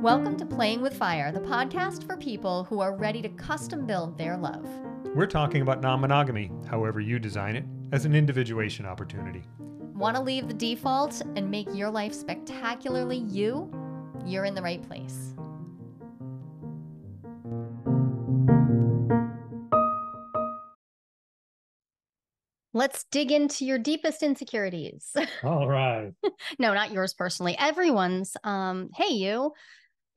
Welcome to Playing with Fire, the podcast for people who are ready to custom build their love. We're talking about non-monogamy, however you design it, as an individuation opportunity. Want to leave the default and make your life spectacularly you? You're in the right place. Let's dig into your deepest insecurities. All right. No, not yours personally. Everyone's. Hey, you.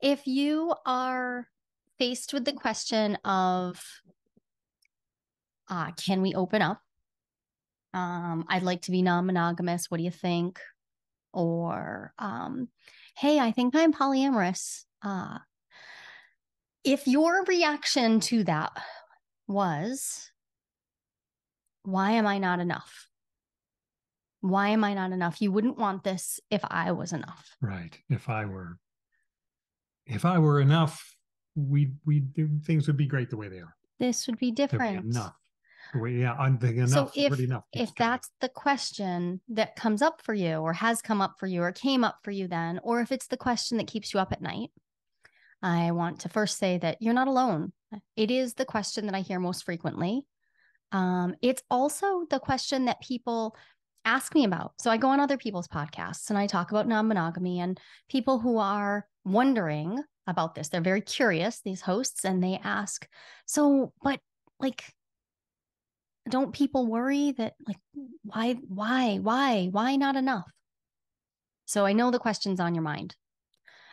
If you are faced with the question of, can we open up? I'd like to be non-monogamous. What do you think? Or, hey, I think I'm polyamorous. If your reaction to that was, why am I not enough? Why am I not enough? You wouldn't want this if I was enough. Right. If I were enough, things would be great the way they are. This would be different. There'd be enough. I'm thinking enough. So if that's the question that comes up for you or has come up for you or came up for you then, or if it's the question that keeps you up at night, I want to first say that you're not alone. It is the question that I hear most frequently. It's also the question that people ask me about. So I go on other people's podcasts and I talk about non-monogamy, and people who are wondering about this, they're very curious, these hosts, and they ask, but don't people worry that why not enough? So I know the question's on your mind.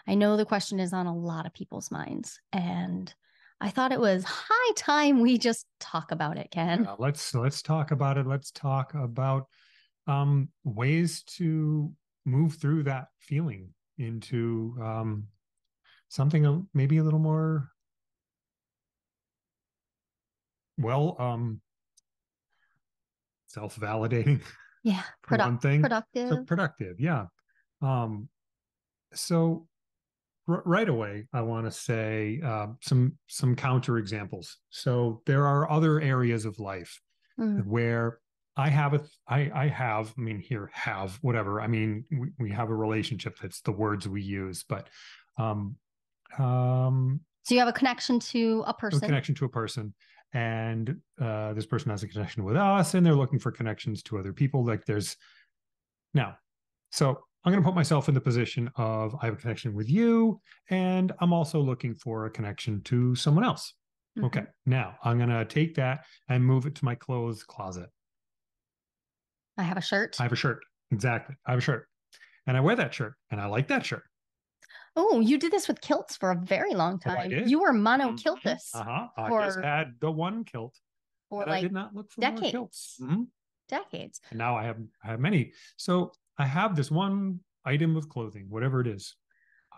I know the question is on a lot of people's minds. And I thought it was high time we just talk about it, Ken. Let's talk about it. Let's talk about ways to move through that feeling into something maybe a little more self-validating. Yeah, productive. So productive, yeah. So right away, I want to say some counter examples. So there are other areas of life where we have a relationship. That's the words we use, but so you have a connection to a person. And this person has a connection with us, and they're looking for connections to other people. So I'm going to put myself in the position of, I have a connection with you, and I'm also looking for a connection to someone else. Mm-hmm. Okay, now I'm going to take that and move it to my clothes closet. I have a shirt. Exactly. I have a shirt, and I wear that shirt, and I like that shirt. Oh, you did this with kilts for a very long time. I did. You were mono-kiltless. I just had the one kilt. For I did not look for decades. More kilts. Mm-hmm. Decades. And now I have many. So I have this one item of clothing, whatever it is.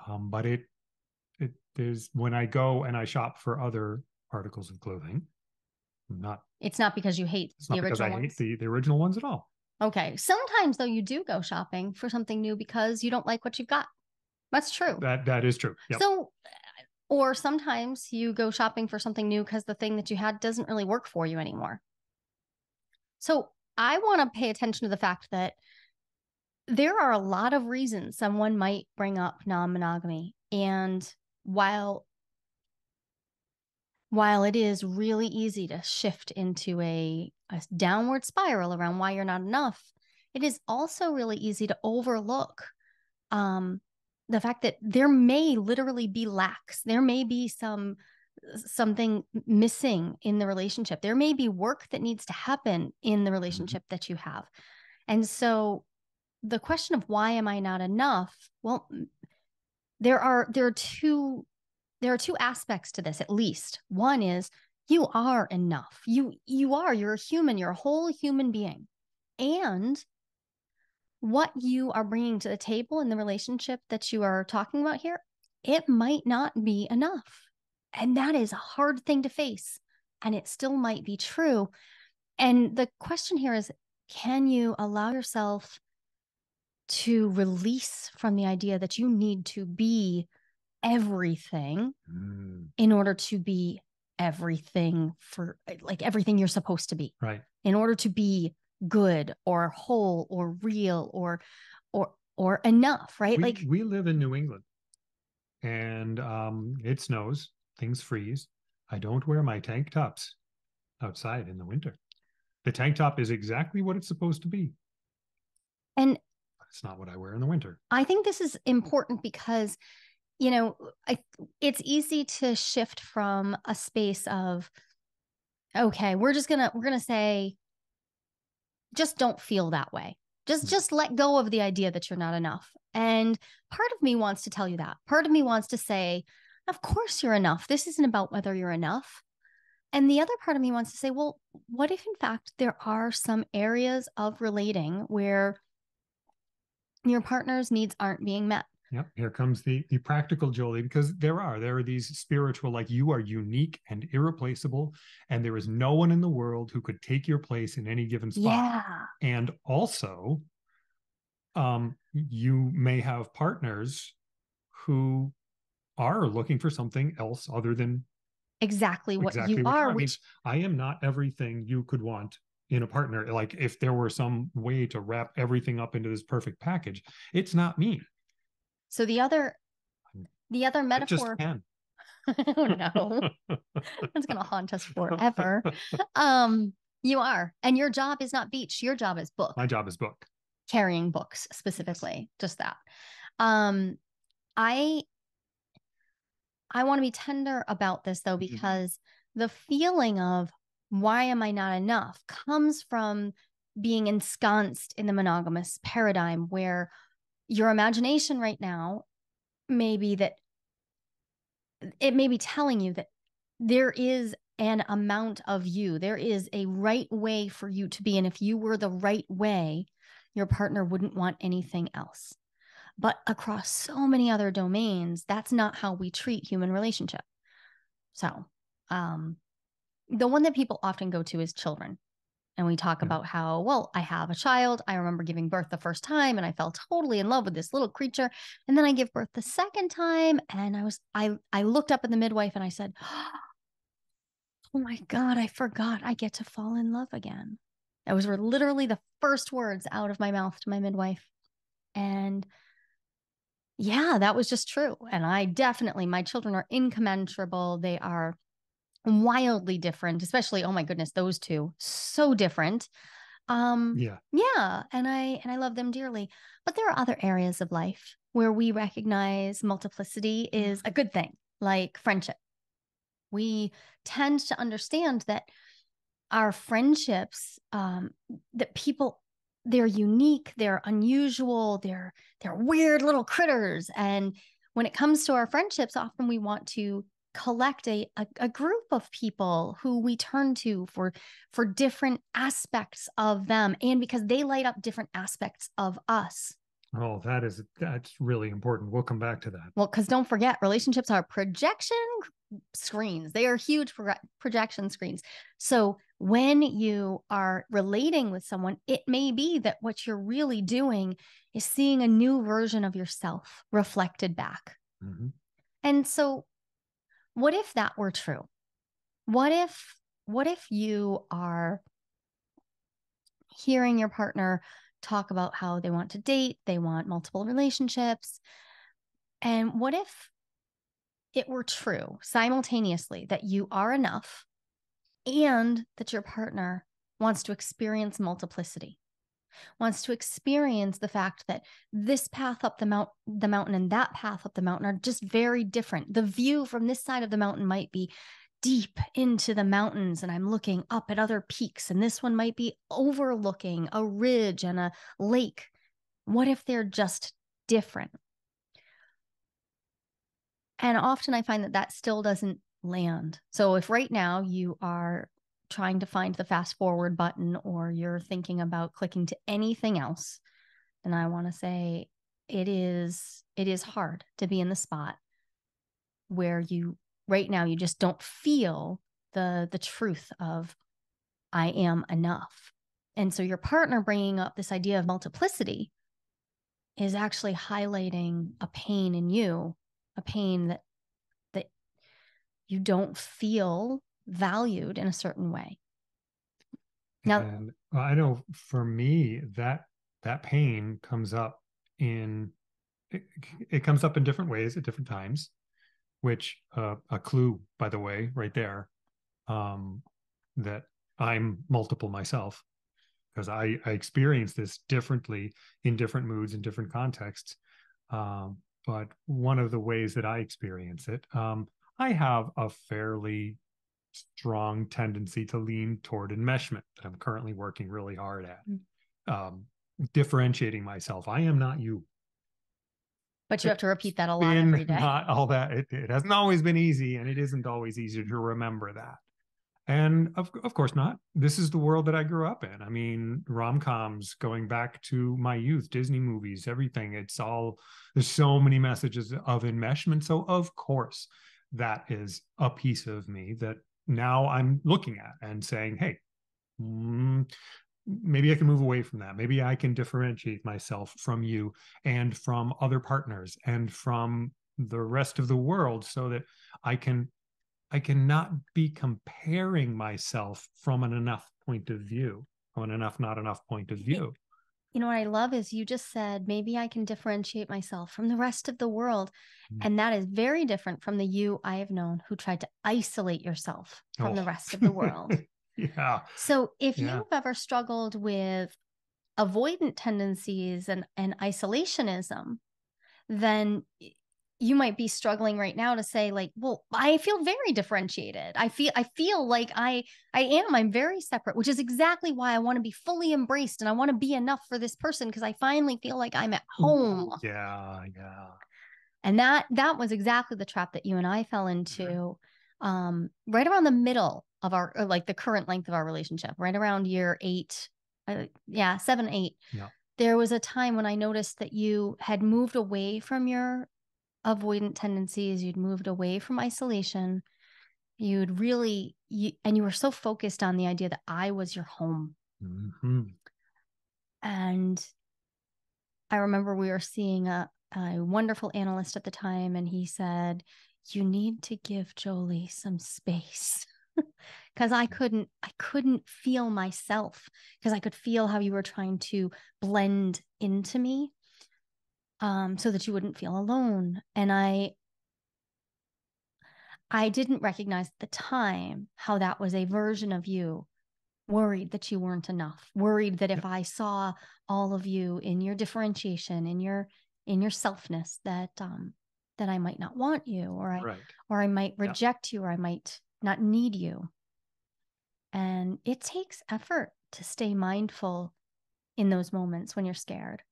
But it is, when I go and I shop for other articles of clothing, it's not because you hate the original ones. I hate the original ones at all. Okay. Sometimes though, you do go shopping for something new because you don't like what you've got. That's true. That is true. Yep. So, or sometimes you go shopping for something new because the thing that you had doesn't really work for you anymore. So I want to pay attention to the fact that there are a lot of reasons someone might bring up non-monogamy. And while it is really easy to shift into a downward spiral around why you're not enough, it is also really easy to overlook the fact that there may literally be lacks. There may be something missing in the relationship. There may be work that needs to happen in the relationship that you have. And so the question of why am I not enough? Well, there are two aspects to this, at least. One is you are enough. You're a human. You're a whole human being. And what you are bringing to the table in the relationship that you are talking about here, it might not be enough. And that is a hard thing to face. And it still might be true. And the question here is, can you allow yourself to release from the idea that you need to be everything in order to be everything everything you're supposed to be. Right. In order to be good or whole or real or enough, right? We live in New England. and it snows, things freeze. I don't wear my tank tops outside in the winter. The tank top is exactly what it's supposed to be. And But it's not what I wear in the winter. I think this is important because, you know, it's easy to shift from a space of, okay, we're gonna say, just don't feel that way. Just let go of the idea that you're not enough. And part of me wants to tell you that. Part of me wants to say, of course you're enough. This isn't about whether you're enough. And the other part of me wants to say, well, what if in fact there are some areas of relating where your partner's needs aren't being met? Yep. Here comes the practical Jolie, because there are these spiritual, like, you are unique and irreplaceable, and there is no one in the world who could take your place in any given spot. Yeah. And also, you may have partners who are looking for something else other than Exactly what you exactly what you are, are. I mean, which I am not everything you could want in a partner. Like, if there were some way to wrap everything up into this perfect package, it's not me. so the other It just metaphor. can. Oh no. That's gonna haunt us forever. You are. And your job is not beach, your job is book. My job is book. Carrying books specifically, just that. Um, I I want to be tender about this though, because the feeling of why am I not enough comes from being ensconced in the monogamous paradigm where your imagination right now may be that it may be telling you that there is an amount of you, there is a right way for you to be. And if you were the right way, your partner wouldn't want anything else. But across so many other domains, that's not how we treat human relationship. So, the one that people often go to is children. And we talk about how, well, I have a child. I remember giving birth the first time and I fell totally in love with this little creature. And then I give birth the second time and I looked up at the midwife and I said, oh my God, I forgot I get to fall in love again. Those were literally the first words out of my mouth to my midwife. And yeah, that was just true. And my children are incommensurable. They are wildly different, especially, oh my goodness, those two, so different. Yeah. Yeah, and I love them dearly. But there are other areas of life where we recognize multiplicity is a good thing, like friendship. We tend to understand that our friendships, that people, they're unique, they're unusual, they're weird little critters. And when it comes to our friendships, often we want to collect a group of people who we turn to for different aspects of them, and because they light up different aspects of us. Oh, that's really important. We'll come back to that. Well, because don't forget, relationships are projection screens. They are huge projection screens. So when you are relating with someone, it may be that what you're really doing is seeing a new version of yourself reflected back. Mm-hmm. And so what if that were true? What if you are hearing your partner talk about how they want to date, they want multiple relationships, and what if it were true simultaneously that you are enough and that your partner wants to experience multiplicity, wants to experience the fact that this path up the mountain and that path up the mountain are just very different. The view from this side of the mountain might be deep into the mountains and I'm looking up at other peaks, and this one might be overlooking a ridge and a lake. What if they're just different? And often I find that still doesn't land. So if right now you are trying to find the fast forward button or you're thinking about clicking to anything else, then I want to say it is hard to be in the spot where you right now you just don't feel the truth of I am enough. And so your partner bringing up this idea of multiplicity is actually highlighting a pain in you, a pain that you don't feel valued in a certain way. Now, And I know for me that pain comes up in it comes up in different ways at different times, which a clue, by the way, right there, that I'm multiple myself, because I experience this differently in different moods, in different contexts. But one of the ways that I experience it, I have a fairly strong tendency to lean toward enmeshment that I'm currently working really hard at. Differentiating myself. I am not you. But you have to repeat that a lot Been every day. not all that. It hasn't always been easy, and it isn't always easy to remember that. And of course not. This is the world that I grew up in. I mean, rom-coms going back to my youth, Disney movies, everything. It's all, there's so many messages of enmeshment. So of course, that is a piece of me that now I'm looking at and saying, hey, maybe I can move away from that. Maybe I can differentiate myself from you and from other partners and from the rest of the world, so that I cannot be comparing myself from an enough point of view, from an enough, not enough point of view. You know what I love is you just said, maybe I can differentiate myself from the rest of the world. And that is very different from the you I have known who tried to isolate yourself from the rest of the world. Yeah. So if you've ever struggled with avoidant tendencies and isolationism, then you might be struggling right now to say, like, well, I feel very differentiated. I feel like I'm very separate, which is exactly why I want to be fully embraced and I want to be enough for this person, because I finally feel like I'm at home. Yeah, yeah. And that was exactly the trap that you and I fell into, right around the middle of our, or like the current length of our relationship, right around year 8, 7, 8. Yeah. There was a time when I noticed that you had moved away from your avoidant tendencies. You'd moved away from isolation. And you were so focused on the idea that I was your home. Mm-hmm. And I remember we were seeing a wonderful analyst at the time, and he said, you need to give Jolie some space. Because I couldn't feel myself, because I could feel how you were trying to blend into me, so that you wouldn't feel alone. And I didn't recognize at the time how that was a version of you worried that you weren't enough, worried that if I saw all of you in your differentiation, in your selfness, that I might not want you, or I might reject you, or I might not need you. And it takes effort to stay mindful in those moments when you're scared.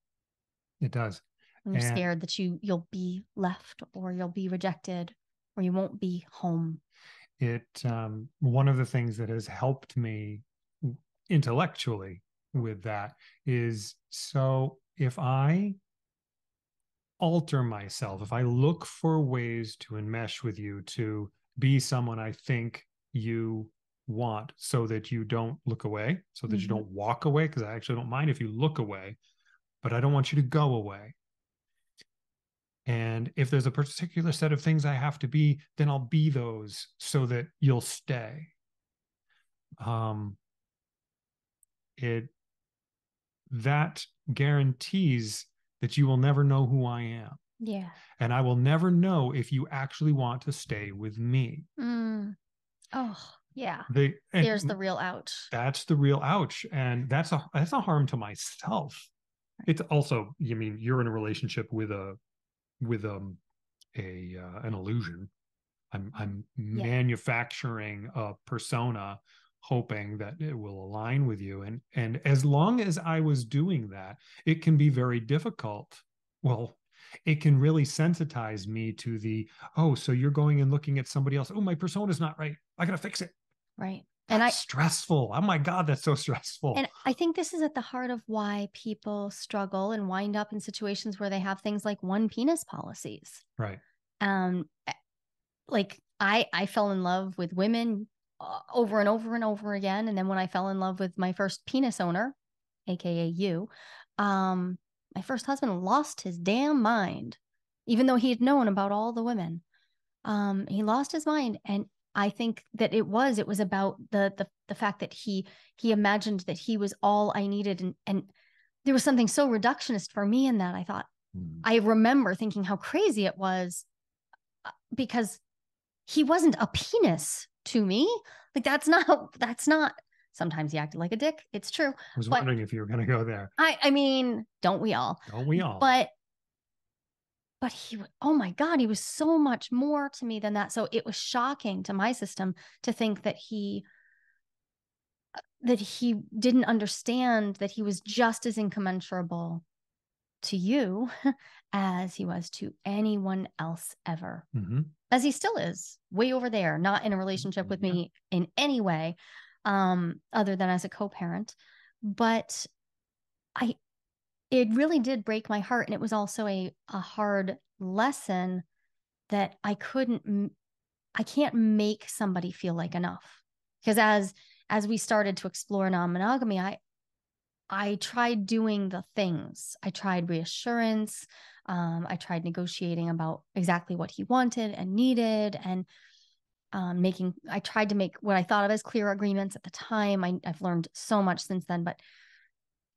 It does. When you're scared that you'll be left, or you'll be rejected, or you won't be home. One of the things that has helped me intellectually with that is, so if I alter myself, if I look for ways to enmesh with you, to be someone I think you want, so that you don't look away, so that you don't walk away, because I actually don't mind if you look away, but I don't want you to go away. And if there's a particular set of things I have to be, then I'll be those so that you'll stay. That guarantees that you will never know who I am. Yeah. And I will never know if you actually want to stay with me. Oh, yeah. There's the real ouch. That's the real ouch. And that's a harm to myself. Right. It's also, you mean, you're in a relationship with an illusion. I'm manufacturing a persona, hoping that it will align with you. And as long as I was doing that, it can be very difficult. Well, it can really sensitize me to so you're going and looking at somebody else. Oh, my persona is not right. I got to fix it. Right. That's stressful. Oh my God, that's so stressful. And I think this is at the heart of why people struggle and wind up in situations where they have things like one penis policies. Right. Like I fell in love with women over and over and over again. And then when I fell in love with my first penis owner, AKA you, my first husband lost his damn mind, even though he had known about all the women. He lost his mind. And I think that it was about the fact that he imagined that he was all I needed. And there was something so reductionist for me in that. I thought, I remember thinking how crazy it was because he wasn't a penis to me. Like that's not, sometimes he acted like a dick. It's true. I was wondering if you were going to go there. I mean, don't we all? Don't we all? But oh my God, he was so much more to me than that. So it was shocking to my system to think that he didn't understand that he was just as incommensurable to you as he was to anyone else ever. As he still is, way over there, not in a relationship with me in any way, other than as a co-parent. But it really did break my heart. And it was also a hard lesson that I can't make somebody feel like enough. Because as we started to explore non-monogamy, I tried doing the things. I tried reassurance. I tried negotiating about exactly what he wanted and needed, and I tried to make what I thought of as clear agreements at the time. I've learned so much since then, but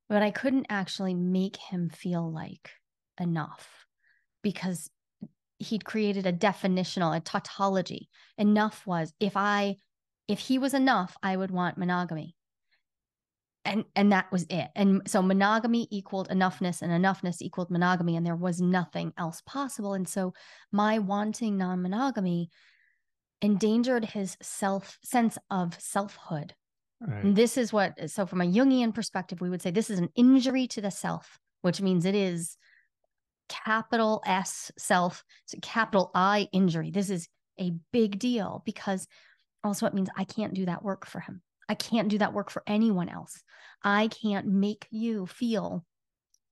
I couldn't actually make him feel like enough because he'd created a definitional, a tautology. Enough was if he was enough, I would want monogamy. And that was it. And so monogamy equaled enoughness, and enoughness equaled monogamy, and there was nothing else possible. And so my wanting non-monogamy endangered his sense of selfhood. Right. And this is so from a Jungian perspective, we would say this is an injury to the self, which means it is capital S self, so capital I injury. This is a big deal because also it means I can't do that work for him. I can't do that work for anyone else. I can't make you feel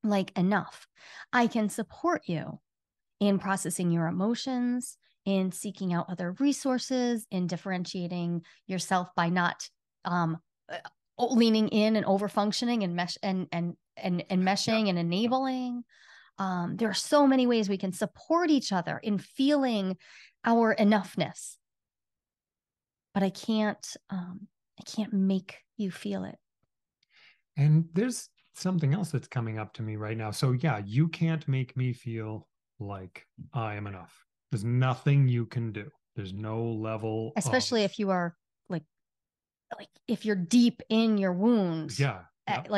like enough. I can support you in processing your emotions, in seeking out other resources, in differentiating yourself by not leaning in and over functioning and meshing and enabling. There are so many ways we can support each other in feeling our enoughness, but I can't make you feel it. And there's something else that's coming up to me right now. So yeah, you can't make me feel like I am enough. There's nothing you can do. There's no level, especially if you are like if you're deep in your wound. Yeah. Yep.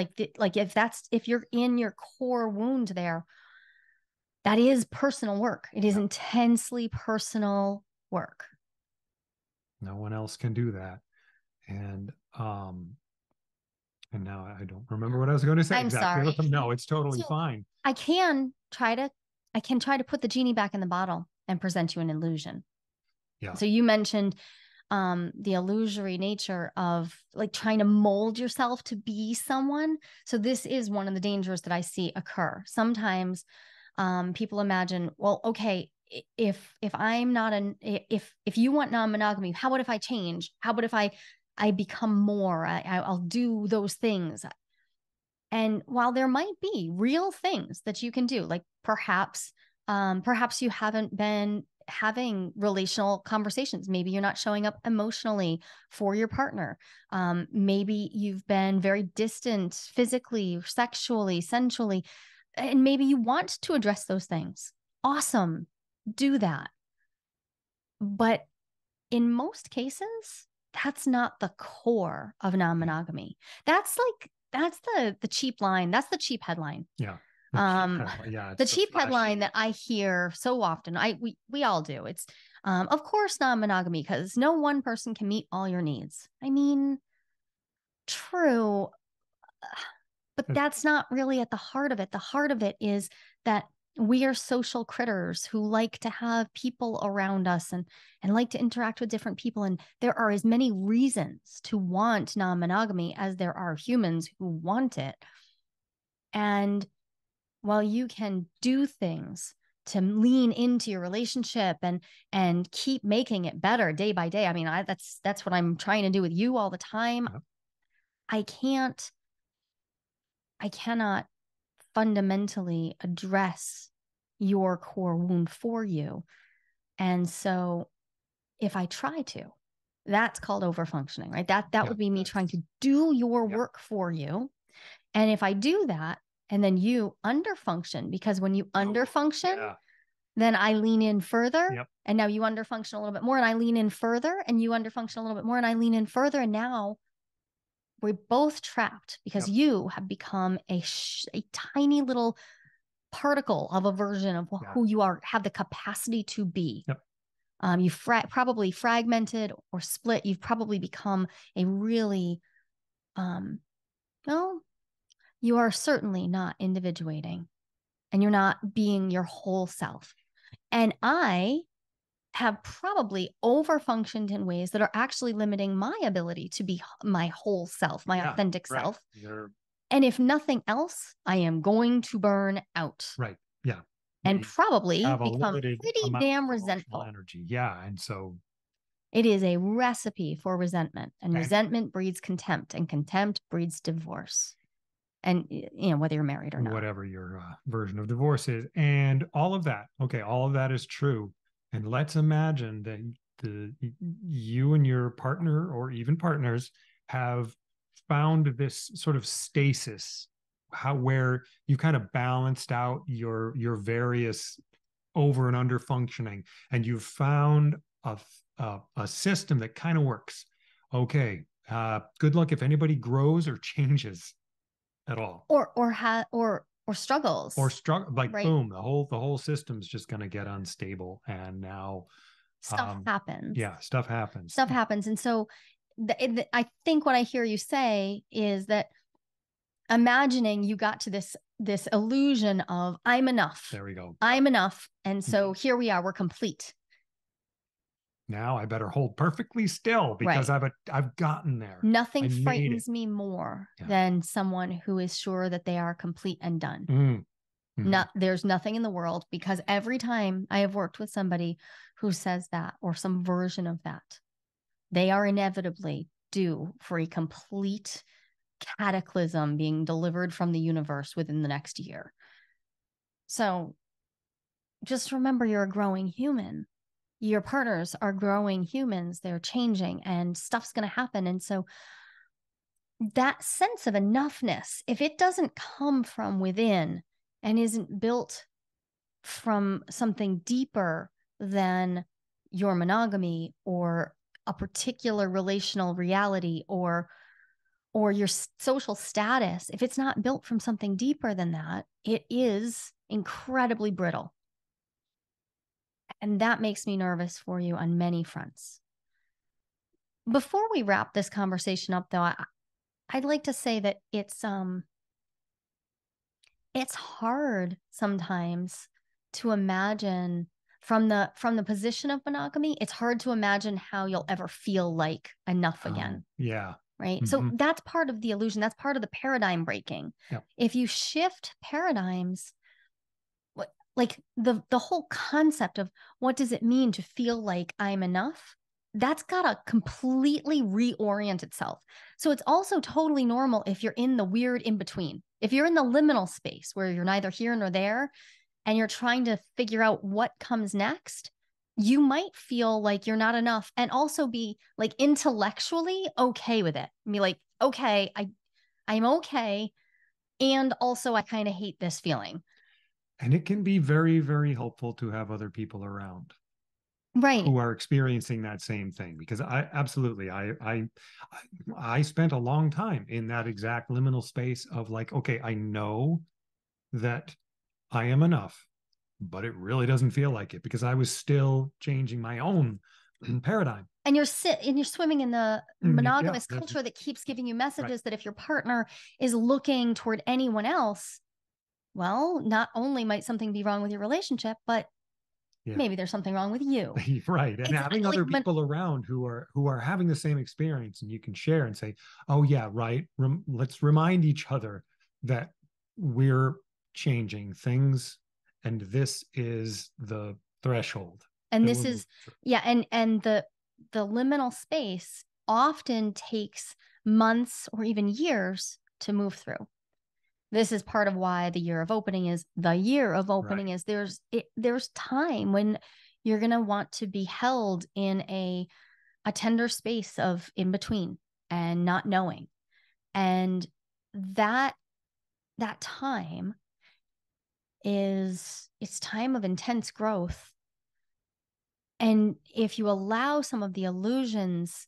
If you're in your core wound there, that is personal work. It is intensely personal work. No one else can do that. And now I don't remember what I was going to say. I'm sorry. No, it's totally fine. I can try to put the genie back in the bottle and present you an illusion. Yeah. So you mentioned the illusory nature of like trying to mold yourself to be someone. So this is one of the dangers that I see occur. Sometimes people imagine, well, okay, if I'm not if you want non-monogamy, how about if I change? How about if I become more? I'll do those things. And while there might be real things that you can do, like perhaps you haven't been having relational conversations. Maybe you're not showing up emotionally for your partner. Maybe you've been very distant physically, sexually, sensually, and maybe you want to address those things. Awesome. Do that. But in most cases, that's not the core of non-monogamy. That's the cheap line. That's the cheap headline. Yeah. The cheap headline that I hear so often, we all do. It's of course non-monogamy because no one person can meet all your needs. I mean, true, but that's not really at the heart of it. The heart of it is that we are social critters who like to have people around us and like to interact with different people. And there are as many reasons to want non-monogamy as there are humans who want it. And while you can do things to lean into your relationship and keep making it better day by day, I mean, that's what I'm trying to do with you all the time. Yeah. I cannot fundamentally address your core wound for you. And so if I try to, that's called overfunctioning, right? That would be me trying to do your work for you. And if I do that, and then you underfunction, because when you underfunction, then I lean in further. Yep. And now you underfunction a little bit more and I lean in further, and you underfunction a little bit more and I lean in further. And now we're both trapped because you have become a tiny little particle of a version of who you are, have the capacity to be. Yep. You've probably fragmented or split. You've probably become a really, well, you are certainly not individuating, and you're not being your whole self. And I have probably overfunctioned in ways that are actually limiting my ability to be my whole self, my authentic self. And if nothing else, I am going to burn out. Right. Yeah. And probably become pretty damn resentful. Energy. Yeah. And so it is a recipe for resentment, and resentment breeds contempt, and contempt breeds divorce. And, you know, whether you're married or not. Whatever your version of divorce is. And all of that. Okay. All of that is true. And let's imagine that you and your partner, or even partners, have found this sort of stasis, where you kind of balanced out your various over and under functioning, and you've found a system that kind of works. Okay. Good luck if anybody grows or changes at all, or struggles, like, right? Boom, the whole system's just going to get unstable, and now stuff happens. Yeah, stuff happens. And so I think what I hear you say is that imagining you got to this illusion of I'm enough. There we go. I'm enough, and so here we are, we're complete. Now I better hold perfectly still, because I've gotten there. Nothing frightens me more than someone who is sure that they are complete and done. Mm-hmm. There's nothing in the world, because every time I have worked with somebody who says that, or some version of that, they are inevitably due for a complete cataclysm being delivered from the universe within the next year. So just remember, you're a growing human. Your partners are growing humans. They're changing, and stuff's going to happen. And so that sense of enoughness, if it doesn't come from within and isn't built from something deeper than your monogamy or a particular relational reality or your social status, if it's not built from something deeper than that, it is incredibly brittle. And that makes me nervous for you on many fronts. Before we wrap this conversation up, though, I'd like to say that it's hard sometimes to imagine from the position of monogamy. It's hard to imagine how you'll ever feel like enough again. Yeah. Right. Mm-hmm. So that's part of the illusion. That's part of the paradigm breaking. Yep. If you shift paradigms, like the whole concept of what does it mean to feel like I'm enough, that's got to completely reorient itself. So it's also totally normal if you're in the weird in between. If you're in the liminal space where you're neither here nor there, and you're trying to figure out what comes next, you might feel like you're not enough, and also be like intellectually okay with it. Be like, okay, I'm okay. And also I kind of hate this feeling. And it can be very, very helpful to have other people around, right, who are experiencing that same thing. Because I spent a long time in that exact liminal space of like, okay, I know that I am enough, but it really doesn't feel like it, because I was still changing my own paradigm. And you're swimming in the monogamous culture that keeps giving you messages that if your partner is looking toward anyone else, well, not only might something be wrong with your relationship, but maybe there's something wrong with you. Right. And having other people around who are having the same experience, and you can share and say, oh yeah, right. Let's remind each other that we're changing things, and this is the threshold. And this is, and the liminal space often takes months or even years to move through. This is part of why the year of opening is the year of opening. Is there's time when you're going to want to be held in a tender space of in between and not knowing. And that that time it's time of intense growth. And if you allow some of the illusions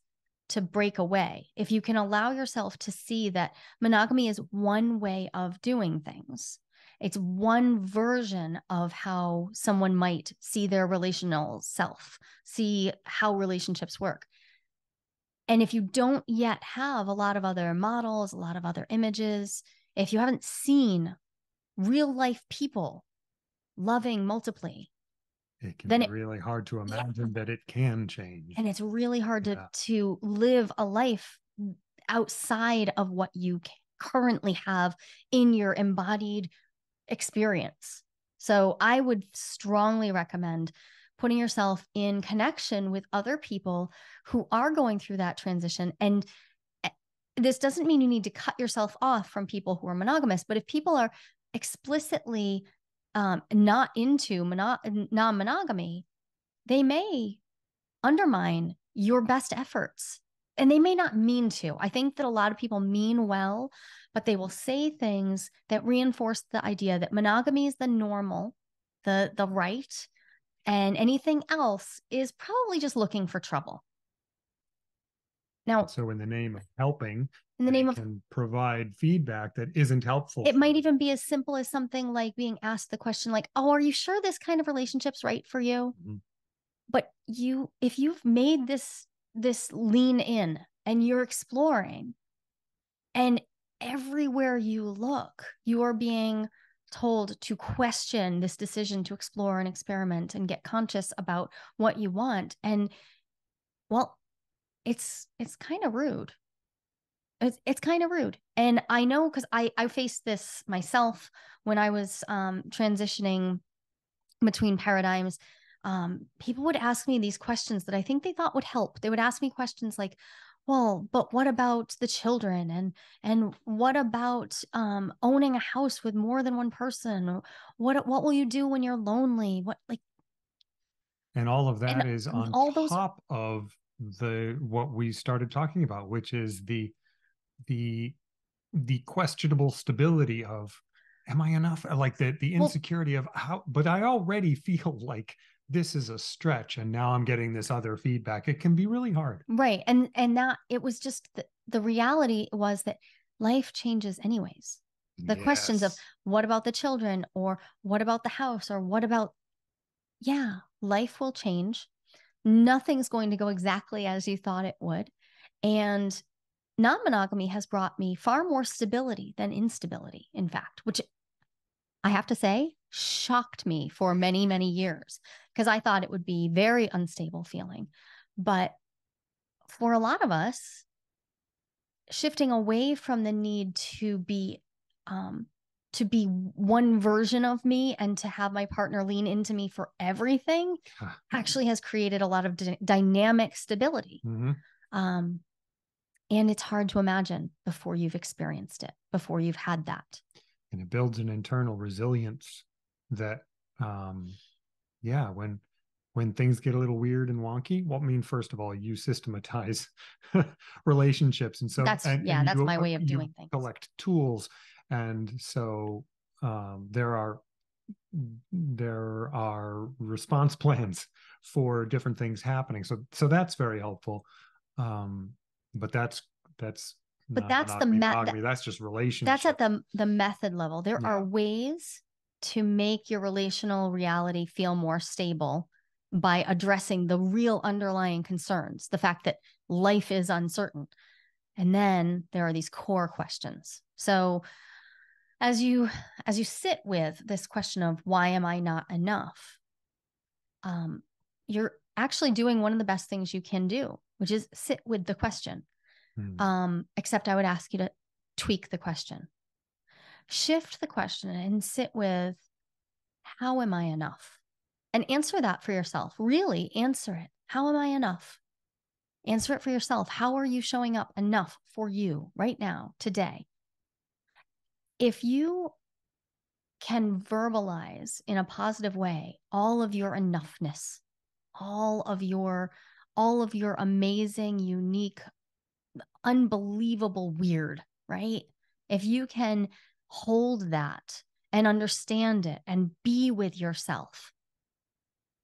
to break away, if you can allow yourself to see that monogamy is one way of doing things, it's one version of how someone might see their relational self, see how relationships work. And if you don't yet have a lot of other models, a lot of other images, if you haven't seen real life people loving multiply, it can then be really hard to imagine that it can change. And it's really hard to live a life outside of what you currently have in your embodied experience. So I would strongly recommend putting yourself in connection with other people who are going through that transition. And this doesn't mean you need to cut yourself off from people who are monogamous, but if people are explicitly not into non-monogamy, they may undermine your best efforts. And they may not mean to. I think that a lot of people mean well, but they will say things that reinforce the idea that monogamy is the normal, the right, and anything else is probably just looking for trouble. Now, so in the name of helping, in the name of can provide feedback that isn't helpful. It might even be as simple as something like being asked the question like, "Oh, are you sure this kind of relationship's right for you?" Mm-hmm. But if you've made this lean in and you're exploring, and everywhere you look, you are being told to question this decision to explore and experiment and get conscious about what you want. And well, it's kind of rude. It's kind of rude. And I know because I faced this myself when I was transitioning between paradigms. People would ask me these questions that I think they thought would help. They would ask me questions like, well, but what about the children? And what about owning a house with more than one person? What will you do when you're lonely? And all of that is on all top of what we started talking about, which is the questionable stability of, am I enough? Like the insecurity of how, but I already feel like this is a stretch, and now I'm getting this other feedback. It can be really hard. Right. And that it was just the reality was that life changes anyways. The questions of what about the children, or what about the house, or what about, life will change. Nothing's going to go exactly as you thought it would. And non-monogamy has brought me far more stability than instability, in fact, which I have to say shocked me for many, many years, because I thought it would be very unstable feeling. But for a lot of us, shifting away from the need to be one version of me and to have my partner lean into me for everything actually has created a lot of dynamic stability. Mm-hmm. And it's hard to imagine before you've experienced it, before you've had that. And it builds an internal resilience that, when things get a little weird and wonky, well, I mean, first of all, you systematize relationships. And so that's my way of doing things. Collect tools. And so there are response plans for different things happening. So that's very helpful. But that's monogamy. That's just relationship. That's at the method level. There are ways to make your relational reality feel more stable by addressing the real underlying concerns, the fact that life is uncertain. And then there are these core questions. So as you sit with this question of why am I not enough, you're actually doing one of the best things you can do, which is sit with the question. Except I would ask you to tweak the question. Shift the question and sit with, how am I enough? And answer that for yourself. Really answer it. How am I enough? Answer it for yourself. How are you showing up enough for you right now, today? If you can verbalize in a positive way all of your enoughness, all of your amazing, unique, unbelievable weird, right? If you can hold that and understand it and be with yourself.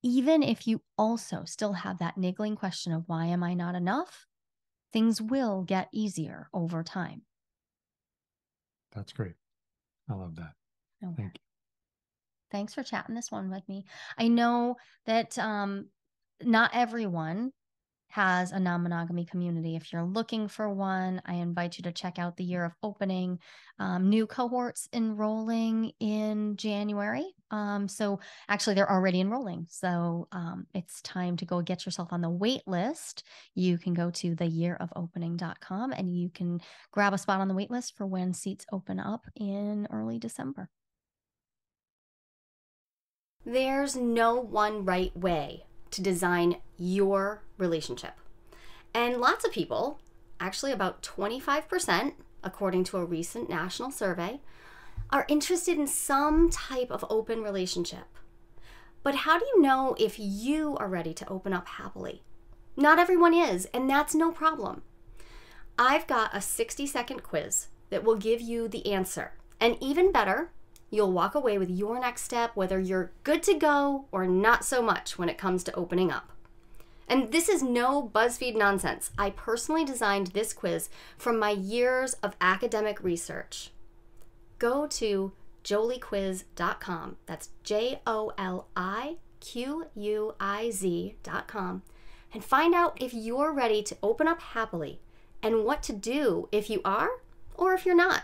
Even if you also still have that niggling question of why am I not enough, things will get easier over time. That's great. I love that. Okay. Thank you. Thanks for chatting this one with me. I know that not everyone has a non-monogamy community. If you're looking for one, I invite you to check out the Year of Opening. New cohorts enrolling in January. So actually they're already enrolling. So it's time to go get yourself on the wait list. You can go to theyearofopening.com and you can grab a spot on the wait list for when seats open up in early December. There's no one right way to design your relationship. And lots of people, actually about 25%, according to a recent national survey, are interested in some type of open relationship. But how do you know if you are ready to open up happily? Not everyone is, and that's no problem. I've got a 60-second quiz that will give you the answer. And even better, you'll walk away with your next step, whether you're good to go or not so much when it comes to opening up. And this is no BuzzFeed nonsense. I personally designed this quiz from my years of academic research. Go to joliequiz.com. That's JOLIQUIZ.com and find out if you're ready to open up happily and what to do if you are or if you're not.